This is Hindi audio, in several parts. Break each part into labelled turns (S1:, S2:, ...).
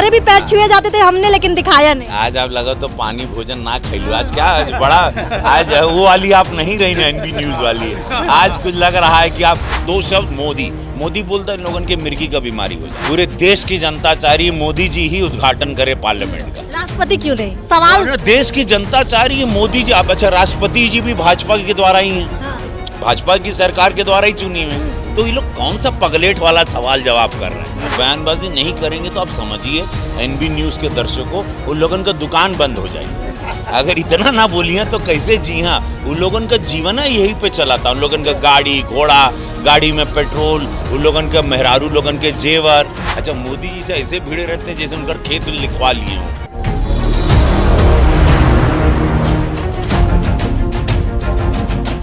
S1: हमारे भी पैर छुए जाते थे हमने, लेकिन दिखाया नहीं।
S2: आज आप लगा तो पानी भोजन ना खिलो। आज क्या आज बड़ा आज वो वाली आप नहीं रही ना, एनबी न्यूज वाली। आज कुछ लग रहा है कि आप दो शब्द मोदी मोदी बोलते हैं, लोगों के मिर्गी का बीमारी हो जाए। पूरे देश की जनता चाह रही है मोदी जी ही उद्घाटन करे पार्लियामेंट का।
S1: राष्ट्रपति क्यों नहीं? सवाल
S2: देश की जनता चाह रही है मोदी जी। आप अच्छा, राष्ट्रपति जी भी भाजपा के द्वारा ही है, भाजपा की सरकार के द्वारा ही चुनी हुई। तो ये लोग कौन सा पगलेट वाला सवाल जवाब कर रहे हैं? बयानबाजी नहीं करेंगे तो आप समझिए एनबी न्यूज के दर्शकों, उन लोगों का दुकान बंद हो जाएगी। अगर इतना ना बोलिए तो कैसे? जी हाँ, उन लोगों का जीवन है यही पे चला था। उन लोगों का गाड़ी घोड़ा, गाड़ी में पेट्रोल, उन लोगों का मेहरारू लोगों के जेवर। अच्छा, मोदी जी से ऐसे भिड़े रहते हैं जैसे उनका खेत लिखवा लिए हों।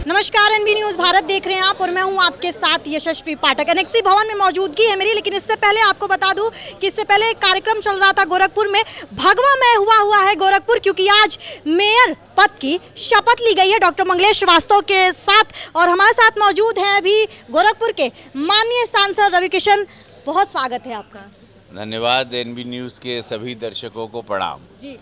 S1: नमस्कार, एनबी न्यूज भारत देख रहे हैं आप और मैं हूं आपके साथ यशस्वी पाठक। एनेक्सी भवन में मौजूदगी है मेरी, लेकिन इससे पहले आपको बता दूं कि इससे पहले एक कार्यक्रम चल रहा था गोरखपुर में। भगवामय हुआ है गोरखपुर, क्योंकि आज मेयर पद की शपथ ली गई है डॉक्टर मंगलेश श्रीवास्तव के साथ। और हमारे साथ मौजूद हैं अभी गोरखपुर के माननीय सांसद रविकिशन। बहुत स्वागत है आपका।
S2: धन्यवाद। एनबी न्यूज के सभी दर्शकों को प्रणाम
S1: जी।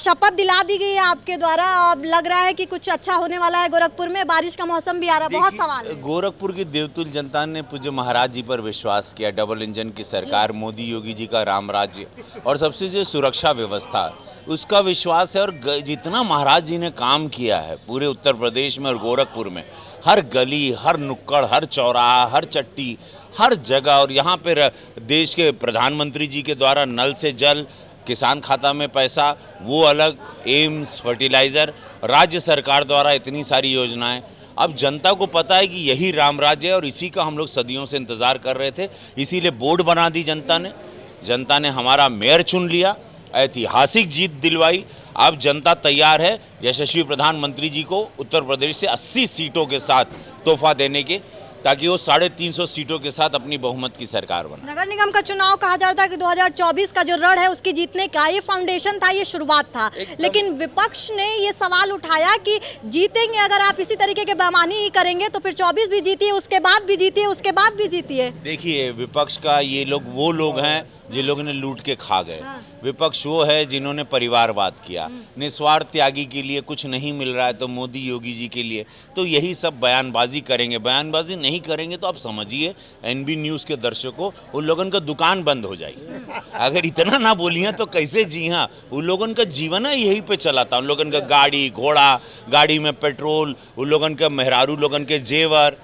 S1: शपथ दिला दी गई है आपके द्वारा। अब लग रहा है कि कुछ अच्छा होने वाला है गोरखपुर में। बारिश का मौसम भी आ रहा है, बहुत सवाल है।
S2: गोरखपुर की देवतुल्य जनता ने पूज्य महाराज जी पर विश्वास किया। डबल इंजन की सरकार, मोदी योगी जी का राम राज्य, और सबसे जो सुरक्षा व्यवस्था, उसका विश्वास है। और जितना महाराज जी ने काम किया है पूरे उत्तर प्रदेश में और गोरखपुर में, हर गली, हर नुक्कड़, हर चौराहा, हर चट्टी, हर जगह। और यहाँ पर देश के प्रधानमंत्री जी के द्वारा नल से जल, किसान खाता में पैसा, वो अलग, एम्स, फर्टिलाइज़र, राज्य सरकार द्वारा इतनी सारी योजनाएं। अब जनता को पता है कि यही राम राज्य है और इसी का हम लोग सदियों से इंतज़ार कर रहे थे। इसीलिए बोर्ड बना दी जनता ने हमारा मेयर चुन लिया, ऐतिहासिक जीत दिलवाई। अब जनता तैयार है यशस्वी प्रधानमंत्री जी को उत्तर प्रदेश से 80 सीटों के साथ तोहफा देने के, ताकि वो 350 सीटों के साथ अपनी बहुमत की सरकार बने।
S1: नगर निगम का चुनाव कहा जा रहा था कि 2024 का जो रण है उसकी जीतने का ये फाउंडेशन था, ये शुरुआत था। लेकिन विपक्ष ने ये सवाल उठाया कि जीतेंगे अगर आप इसी तरीके के बेईमानी ही करेंगे तो फिर 24 भी जीतिए, उसके बाद भी जीतिए, उसके बाद भी जीतिए।
S2: देखिए, विपक्ष का ये लोग वो लोग हैं जिन लोगों ने लूट के खा गए। विपक्ष वो है जिन्होंने परिवारवाद किया। निस्वार्थ त्यागी के लिए कुछ नहीं मिल रहा है तो मोदी योगी जी के लिए तो यही सब बयानबाजी करेंगे। बयानबाजी नहीं करेंगे तो आप समझिए एनबी न्यूज़ के दर्शकों, उन लोगों का दुकान बंद हो जाएगी। अगर इतना ना बोलिए तो कैसे? जी हाँ, उन लोगों का जीवन है यही पे चला था। उन लोगों का गाड़ी घोड़ा, गाड़ी में पेट्रोल, उन लोगों का मेहरारू लोगों के जेवर,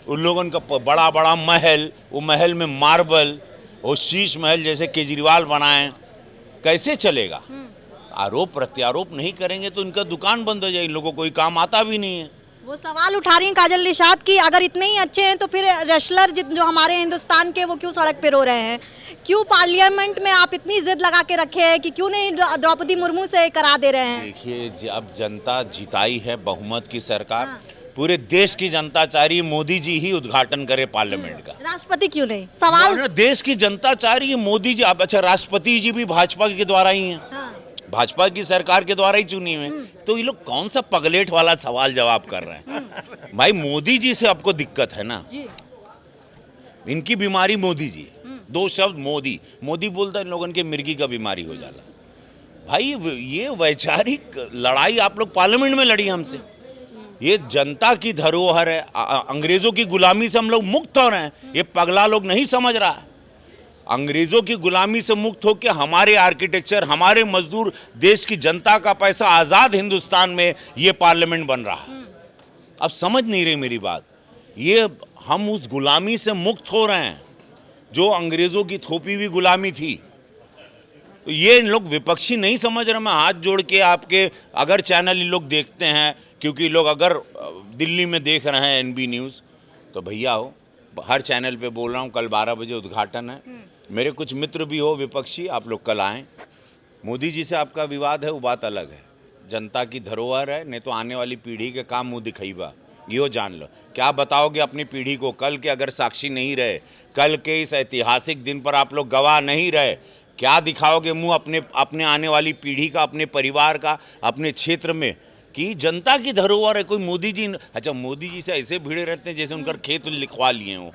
S2: उन लोगों का बड़ा बड़ा महल, वो महल में मार्बल, वो शीश महल जैसे केजरीवाल बनाएं, कैसे चलेगा? आरोप प्रत्यारोप नहीं करेंगे तो इनका दुकान बंद हो जाए। इन लोगों को कोई काम आता भी नहीं है।
S1: वो सवाल उठा रही हैं काजल निषाद की, अगर इतने ही अच्छे हैं तो फिर रेसलर जो हमारे हिंदुस्तान के, वो क्यों सड़क पे रो रहे हैं? क्यों पार्लियामेंट में आप इतनी जिद लगा के रखे हैं कि क्यों नहीं द्रौपदी मुर्मू से करा दे रहे हैं?
S2: देखिए, अब जनता जिताई है बहुमत की सरकार। पूरे देश की जनता चाह रही है मोदी जी ही उद्घाटन करे पार्लियामेंट का।
S1: राष्ट्रपति क्यों नहीं? सवाल
S2: देश की जनता चाह रही है मोदी जी। अब अच्छा, राष्ट्रपति जी भी भाजपा के द्वारा ही है, भाजपा की सरकार के द्वारा ही चुनी हुई। तो ये लोग कौन सा पगलेट वाला सवाल जवाब कर रहे हैं? भाई, मोदी जी से आपको दिक्कत है ना? इनकी बीमारी मोदी जी। दो शब्द मोदी मोदी बोलता है, इन लोगों के मिर्गी का बीमारी हो जाला। भाई, ये वैचारिक लड़ाई आप लोग पार्लियामेंट में लड़ी हमसे। ये जनता की धरोहर है। अंग्रेजों की गुलामी से हम लोग मुक्त हो रहे हैं। ये पगला लोग नहीं समझ रहा है। अंग्रेजों की गुलामी से मुक्त होकर हमारे आर्किटेक्चर, हमारे मजदूर, देश की जनता का पैसा, आज़ाद हिंदुस्तान में ये पार्लियामेंट बन रहा है। अब समझ नहीं रहे मेरी बात। ये हम उस गुलामी से मुक्त हो रहे हैं जो अंग्रेज़ों की थोपी हुई गुलामी थी। तो ये इन लोग विपक्षी नहीं समझ रहे। मैं हाथ जोड़ के आपके, अगर चैनल ये लोग देखते हैं, क्योंकि लोग अगर दिल्ली में देख रहे हैं एनबी न्यूज़, तो भैया हो, हर चैनल पे बोल रहा हूँ, कल 12 बजे उद्घाटन है। मेरे कुछ मित्र भी हो विपक्षी, आप लोग कल आएँ। मोदी जी से आपका विवाद है, वो बात अलग है। जनता की धरोहर है, नहीं तो आने वाली पीढ़ी के काम मुँह दिखाईबा, यो जान लो। क्या बताओगे अपनी पीढ़ी को? कल के अगर साक्षी नहीं रहे, कल के इस ऐतिहासिक दिन पर आप लोग गवाह नहीं रहे, क्या दिखाओगे मुँह अपने आने वाली पीढ़ी का, अपने परिवार का, अपने क्षेत्र में? कि जनता की धरोहर है। कोई मोदी जी, अच्छा, मोदी जी से ऐसे भिड़े रहते हैं जैसे उनका खेत लिखवा लिए हों।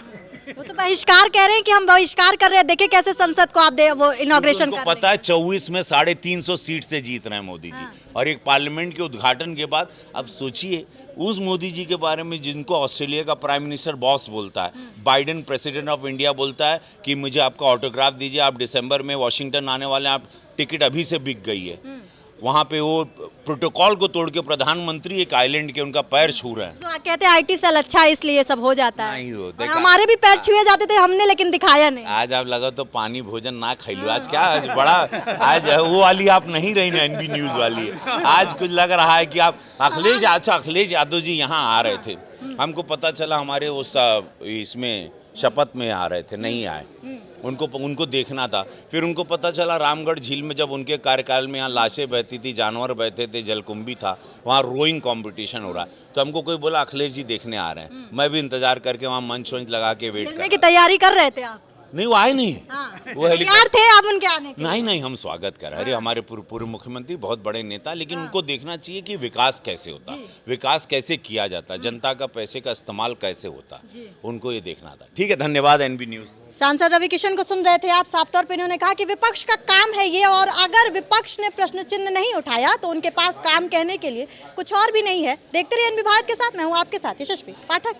S1: वो तो बहिष्कार कह रहे हैं कि हम बहिष्कार कर रहे हैं, देखिए कैसे संसद को आप वो इनॉग्रेशन
S2: उनको
S1: कर रहे
S2: पता है 24 में 350 सीट से जीत रहे हैं मोदी जी, और एक पार्लियामेंट के उद्घाटन के बाद अब सोचिए उस मोदी जी के बारे में जिनको ऑस्ट्रेलिया का प्राइम मिनिस्टर बॉस बोलता है, बाइडेन प्रेसिडेंट ऑफ इंडिया बोलता है कि मुझे आपका ऑटोग्राफ दीजिए, आप दिसंबर में वॉशिंगटन आने वाले हैं, आप टिकट अभी से बिक गई है। वहाँ पे वो प्रोटोकॉल को तोड़ के प्रधानमंत्री एक आइलैंड के उनका पैर छू रहे हैं।
S1: तो आप कहते हैं आईटी सेल अच्छा है इसलिए सब हो जाता है।
S2: नहीं हो,
S1: और
S2: देखा-
S1: हमारे भी पैर छुए जाते थे हमने, लेकिन दिखाया नहीं।
S2: आज आप लगा तो पानी भोजन ना खाइलो, आज क्या आज बड़ा आज वो वाली आप नहीं रही ना एनबी न्यूज वाली, आज कुछ लग रहा है कि आप अखिलेश यादव जी यहाँ आ रहे थे, हमको पता चला हमारे उस इसमें शपथ में आ रहे थे, नहीं आए, उनको देखना था। फिर उनको पता चला रामगढ़ झील में जब उनके कार्यकाल में यहाँ लाशें बहती थी, जानवर बहते थे, जलकुंभी था, वहाँ रोइंग कंपटीशन हो रहा है, तो हमको कोई बोला अखिलेश जी देखने आ रहे हैं। मैं भी इंतजार करके वहाँ मंच वंच लगा के वेट
S1: मिलने की तैयारी कर रहे थे आप?
S2: नहीं, वो आए नहीं।
S1: हाँ।
S2: वो
S1: तैयार थे आप उनके आने के?
S2: नहीं, हम स्वागत कर रहे हैं। अरे हमारे पूर्व मुख्यमंत्री बहुत बड़े नेता, लेकिन उनको देखना चाहिए कि विकास कैसे होता, विकास कैसे किया जाता, जनता का पैसे का इस्तेमाल कैसे होता, उनको ये देखना था। ठीक है, धन्यवाद एनबी न्यूज।
S1: सांसद रवि किशन को सुन रहे थे आप। साफ तौर पे इन्होंने कहा कि विपक्ष का काम है ये, और अगर विपक्ष ने प्रश्न चिन्ह नहीं उठाया तो उनके पास काम कहने के लिए कुछ और भी नहीं है। देखते रहिए एनबी भारत के साथ, मैं हूँ आपके साथ यशस्वी पाठक।